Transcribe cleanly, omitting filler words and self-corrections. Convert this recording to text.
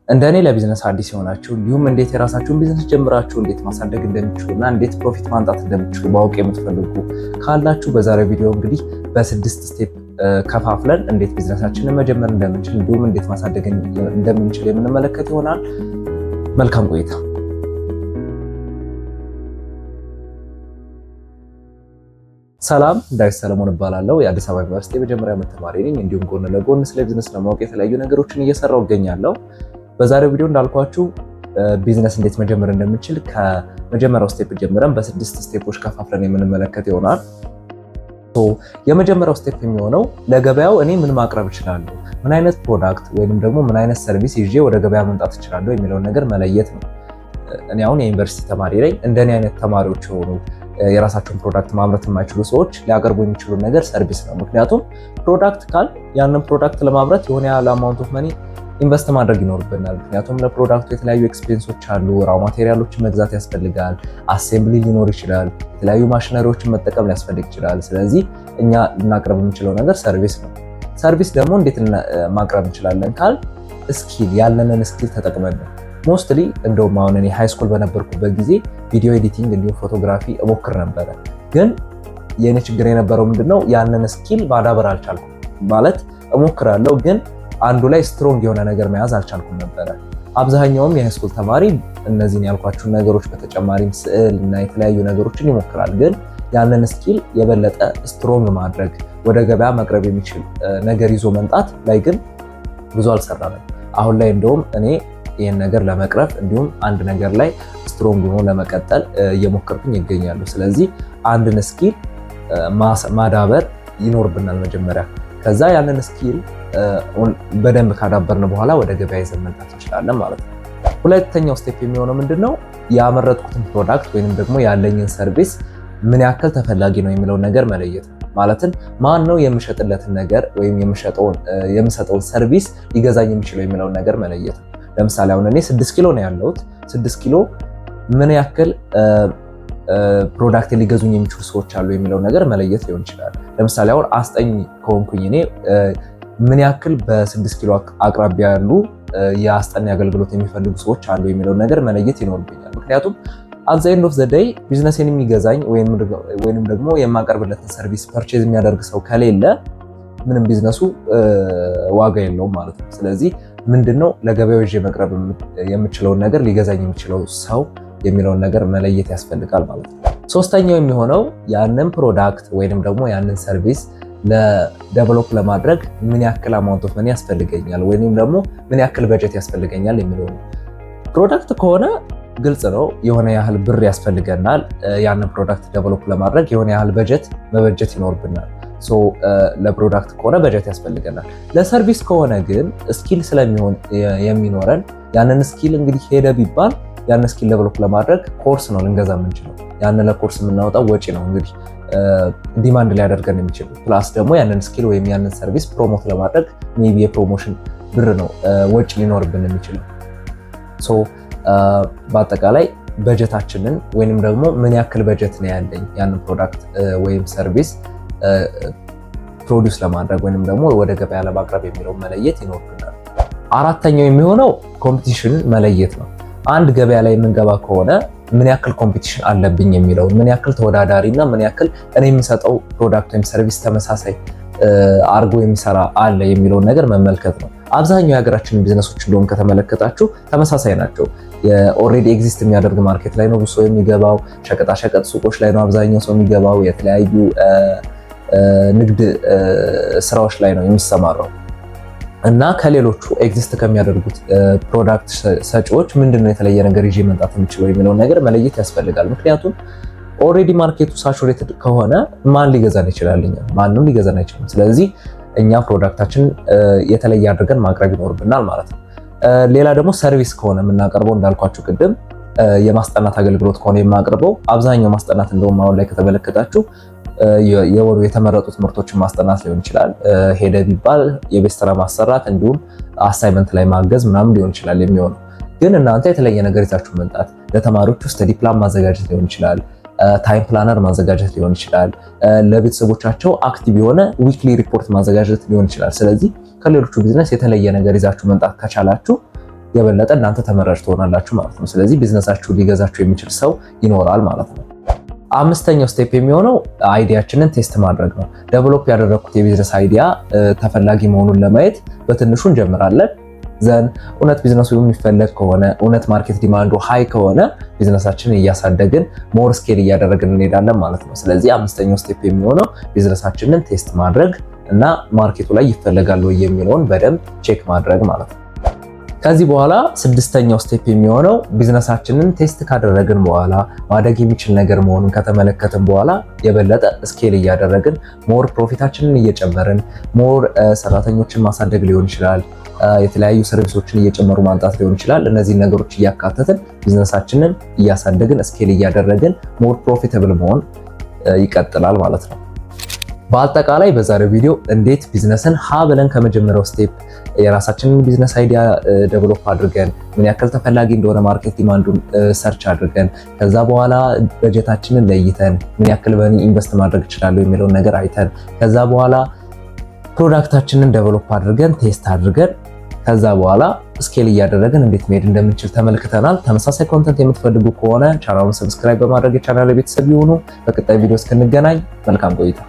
እንደኔ ለቢዝነስ አዲስ የሆናችሁ እንዲሁም እንዴት የራሳችሁን ቢዝነስ ጀምራችሁ እንዴት ማሳደግ እንደምትችሉና እንዴት ፕሮፊት ማምጣት እንደምትችሉ ማወቅ የምትፈልጉ ካላችሁ በዛሬው ቪዲዮ እንግዲህ በ6 ስቴፕ ከፋፍለን እንዴት ቢዝነሳችንን መጀመር እንደምንችል እንዲሁም እንዴት ማሳደግ እንደምንችል የምንመለከት ይሆናል። መልካም ቆይታ። ሰላም፣ ዳዊት ሰለሞን እባላለሁ። የአዲስ አበባ ዩኒቨርሲቲ የመጀመሪያ ዓመት ተማሪ ነኝ። እንዲሁም ጎን ለጎን ስለ ቢዝነስ ለማወቅ የተለያዩ ነገሮችን እየሰራሁ እገኛለሁ። በዛሬው ቪዲዮ እንዳልኳችሁ ቢዝነስ እንዴት መጀመር እንደምንችል ከመጀመሪያው ስቴፕ ጀምረን በ6 ስቴፖች ከፋፍለን የምንመለከት ይሆናል። የመጀመሪያው ስቴፕ የሚሆነው ለገበያው እኔ ምን ማቅረብ እችላለሁ፣ ምን አይነት ፕሮዳክት ወይንም ደግሞ ምን አይነት ሰርቪስ ይዤ ወደ ገበያ መምጣት እችላለሁ የሚለውን ነገር መለየት ነው። እኔ አሁን የዩኒቨርሲቲ ተማሪ ነኝ። እንደኔ አይነት ተማሪዎች የሆኑ የራሳቸውን ፕሮዳክት ማምረት የማይችሉ ሰዎች ሊያቀርቡ የሚችሉ ነገር ሰርቪስ ነው። ምክንያቱም ፕሮዳክት ካል ያንን ፕሮዳክት ለማምረት የሆነ ያለ አማውንት ኦፍ መኒ ኢንቨስት ማድረግ ይኖርብናል። ምክንያቱም ለፕሮዳክቱ የተለያዩ ኤክስፔንሶች አሉ። ራው ማቴሪያሎችን መግዛት ያስፈልጋል። አሴምብሊ ሊኖር ይችላል። የተለያዩ ማሽነሪዎችን መጠቀም ሊያስፈልግ ይችላል። ስለዚህ እኛ ልናቀርብ የምንችለው ነገር ሰርቪስ ነው። ሰርቪስ ደግሞ እንዴት ማቅረብ እንችላለን ካል ስኪል ያለንን ስኪል ተጠቅመን ነው። ሞስትሊ እንደውም አሁን እኔ ሃይ ስኩል በነበርኩበት ጊዜ ቪዲዮ ኤዲቲንግ እንዲሁም ፎቶግራፊ እሞክር ነበረ። ግን የኔ ችግር የነበረው ምንድነው ያንን ስኪል ማዳበር አልቻልኩም። ማለት እሞክራለሁ ግን አንዱ ላይ ስትሮንግ የሆነ ነገር መያዝ አልቻልኩም ነበረ። አብዛኛውም የሃይ ስኩል ተማሪ እነዚህን ያልኳችሁን ነገሮች በተጨማሪም ስዕል እና የተለያዩ ነገሮችን ይሞክራል። ግን ያንን ስኪል የበለጠ ስትሮንግ ማድረግ ወደ ገበያ መቅረብ የሚችል ነገር ይዞ መምጣት ላይ ግን ብዙ አልሰራንም። አሁን ላይ እንደውም እኔ ይህን ነገር ለመቅረፍ እንዲሁም አንድ ነገር ላይ ስትሮንግ ሆኖ ለመቀጠል እየሞከርኩኝ ይገኛሉ። ስለዚህ አንድን ስኪል ማዳበር ይኖርብናል መጀመሪያ። ከዛ ያንን ስኪል በደንብ ካዳበርን በኋላ ወደ ገበያ ይዘን መምጣት እንችላለን ማለት ነው። ሁለተኛው ስቴፕ የሚሆነው ምንድነው ያመረጥኩትን ፕሮዳክት ወይንም ደግሞ ያለኝን ሰርቪስ ምን ያክል ተፈላጊ ነው የሚለውን ነገር መለየት ነው። ማለትም ማን ነው የምሸጥለትን ነገር ወይም የምሰጠውን ሰርቪስ ሊገዛኝ የሚችለው የሚለውን ነገር መለየት ነው። ለምሳሌ አሁን እኔ 6 ኪሎ ነው ያለሁት። 6 ኪሎ ምን ያክል ፕሮዳክት ሊገዙኝ የሚችሉ ሰዎች አሉ የሚለው ነገር መለየት ሊሆን ይችላል። ለምሳሌ አሁን አስጠኝ ከሆንኩኝ እኔ ምን ያክል በ6 ኪሎ አቅራቢያ ያሉ የአስጠኝ አገልግሎት የሚፈልጉ ሰዎች አሉ የሚለው ነገር መለየት ይኖርብኛል። ምክንያቱም at the end of the day ቢዝነስን የሚገዛኝ ወይንም ደግሞ የማቀርብለትን ሰርቪስ ፐርቼዝ የሚያደርግ ሰው ከሌለ ምንም ቢዝነሱ ዋጋ የለውም ማለት ነው። ስለዚህ ምንድነው ለገበያው ይዤ መቅረብ የምችለውን ነገር ሊገዛኝ የሚችለው ሰው የሚለውን ነገር መለየት ያስፈልጋል ማለት ነው። ሶስተኛው የሚሆነው ያንን ፕሮዳክት ወይንም ደግሞ ያንን ሰርቪስ ለዴቨሎፕ ለማድረግ ምን ያክል አማውንት ኦፍ መኒ ያስፈልገኛል ወይንም ደግሞ ምን ያክል በጀት ያስፈልገኛል የሚለው ነው። ፕሮዳክት ከሆነ ግልጽ ነው፣ የሆነ ያህል ብር ያስፈልገናል። ያንን ፕሮዳክት ዴቨሎፕ ለማድረግ የሆነ ያህል በጀት መበጀት ይኖርብናል። ለፕሮዳክት ከሆነ በጀት ያስፈልገናል። ለሰርቪስ ከሆነ ግን ስኪል ስለሚሆን የሚኖረን ያንን ስኪል እንግዲህ ሄደ ቢባል ያንን ስኪል ዴቨሎፕ ለማድረግ ኮርስ ነው ልንገዛ የምንችለው። ያንን ለኮርስ የምናወጣው ወጪ ነው እንግዲህ ዲማንድ ሊያደርገን የሚችል ፕላስ ደግሞ ያንን ስኪል ወይም ያንን ሰርቪስ ፕሮሞት ለማድረግ ሜቢ የፕሮሞሽን ብር ነው ወጪ ሊኖርብን የሚችለው። በአጠቃላይ በጀታችንን ወይንም ደግሞ ምን ያክል በጀት ነው ያለኝ ያንን ፕሮዳክት ወይም ሰርቪስ ፕሮዲውስ ለማድረግ ወይንም ደግሞ ወደ ገበያ ለማቅረብ የሚለው መለየት ይኖርብናል። አራተኛው የሚሆነው ኮምፒቲሽን መለየት ነው። አንድ ገበያ ላይ የምንገባ ከሆነ ምን ያክል ኮምፒቲሽን አለብኝ የሚለው ምን ያክል ተወዳዳሪ እና ምን ያክል እኔ የምሰጠው ፕሮዳክት ወይም ሰርቪስ ተመሳሳይ አርጎ የሚሰራ አለ የሚለውን ነገር መመልከት ነው። አብዛኛው የሀገራችን ቢዝነሶች እንደውም ከተመለከታችሁ ተመሳሳይ ናቸው። ኦልሬዲ ኤግዚስት የሚያደርግ ማርኬት ላይ ነው ብዙ ሰው የሚገባው። ሸቀጣሸቀጥ ሱቆች ላይ ነው አብዛኛው ሰው የሚገባው። የተለያዩ ንግድ ስራዎች ላይ ነው የሚሰማራው እና ከሌሎቹ ኤግዚስት ከሚያደርጉት ፕሮዳክት ሰጪዎች ምንድነው የተለየ ነገር ይዤ መምጣት የምችለው የሚለውን ነገር መለየት ያስፈልጋል። ምክንያቱም ኦልሬዲ ማርኬቱ ሳቹሬትድ ከሆነ ማን ሊገዛን ይችላል? ማንም ሊገዛን አይችልም። ስለዚህ እኛ ፕሮዳክታችን የተለየ አድርገን ማቅረብ ይኖርብናል ማለት ነው። ሌላ ደግሞ ሰርቪስ ከሆነ የምናቀርበው እንዳልኳችሁ ቅድም የማስጠናት አገልግሎት ከሆነ የማቀርበው አብዛኛው ማስጠናት እንደውም አሁን ላይ ከተመለከታችሁ የወሩ የተመረጡ ትምህርቶችን ማስጠናት ሊሆን ይችላል። ሄደ ቢባል የቤት ስራ ማሰራት እንዲሁም አሳይመንት ላይ ማገዝ ምናምን ሊሆን ይችላል የሚሆነው። ግን እናንተ የተለየ ነገር ይዛችሁ መምጣት ለተማሪዎቹ ስተዲ ፕላን ማዘጋጀት ሊሆን ይችላል። ታይም ፕላነር ማዘጋጀት ሊሆን ይችላል። ለቤተሰቦቻቸው አክቲቭ የሆነ ዊክሊ ሪፖርት ማዘጋጀት ሊሆን ይችላል። ስለዚህ ከሌሎቹ ቢዝነስ የተለየ ነገር ይዛችሁ መምጣት ከቻላችሁ የበለጠ እናንተ ተመራጭ ትሆናላችሁ ማለት ነው። ስለዚህ ቢዝነሳችሁ ሊገዛችሁ የሚችል ሰው ይኖራል ማለት ነው። አምስተኛው ስቴፕ የሚሆነው አይዲያችንን ቴስት ማድረግ ነው። ዴቨሎፕ ያደረኩት የቢዝነስ አይዲያ ተፈላጊ መሆኑን ለማየት በትንሹ እንጀምራለን። ዘን እውነት ቢዝነሱ የሚፈለግ ከሆነ እውነት ማርኬት ዲማንዱ ሃይ ከሆነ ቢዝነሳችንን እያሳደግን ሞር ስኬል እያደረግን እንሄዳለን ማለት ነው። ስለዚህ አምስተኛው ስቴፕ የሚሆነው ቢዝነሳችንን ቴስት ማድረግ እና ማርኬቱ ላይ ይፈለጋል ወይ የሚለውን በደንብ ቼክ ማድረግ ማለት ነው። ከዚህ በኋላ ስድስተኛው ስቴፕ የሚሆነው ቢዝነሳችንን ቴስት ካደረግን በኋላ ማደግ የሚችል ነገር መሆኑን ከተመለከትን በኋላ የበለጠ ስኬል እያደረግን ሞር ፕሮፊታችንን እየጨመርን ሞር ሰራተኞችን ማሳደግ ሊሆን ይችላል፣ የተለያዩ ሰርቪሶችን እየጨመሩ ማምጣት ሊሆን ይችላል። እነዚህ ነገሮች እያካተትን ቢዝነሳችንን እያሳደግን ስኬል እያደረግን ሞር ፕሮፊታብል መሆን ይቀጥላል ማለት ነው። በአጠቃላይ በዛሬው ቪዲዮ እንዴት ቢዝነስን ሀ ብለን ከመጀመሪያው ስቴፕ የራሳችንን ቢዝነስ አይዲያ ዴቨሎፕ አድርገን ምን ያክል ተፈላጊ እንደሆነ ማርኬት ዲማንዱን ሰርች አድርገን ከዛ በኋላ በጀታችንን ለይተን ምን ያክል በኒ ኢንቨስት ማድረግ እችላለሁ የሚለውን ነገር አይተን ከዛ በኋላ ፕሮዳክታችንን ዴቨሎፕ አድርገን ቴስት አድርገን ከዛ በኋላ ስኬል እያደረግን እንዴት መሄድ እንደምንችል ተመልክተናል። ተመሳሳይ ኮንተንት የምትፈልጉ ከሆነ ቻናሉን ሰብስክራይብ በማድረግ የቻናል ቤተሰብ ይሁኑ። በቀጣይ ቪዲዮ እስክንገናኝ መልካም ቆይታ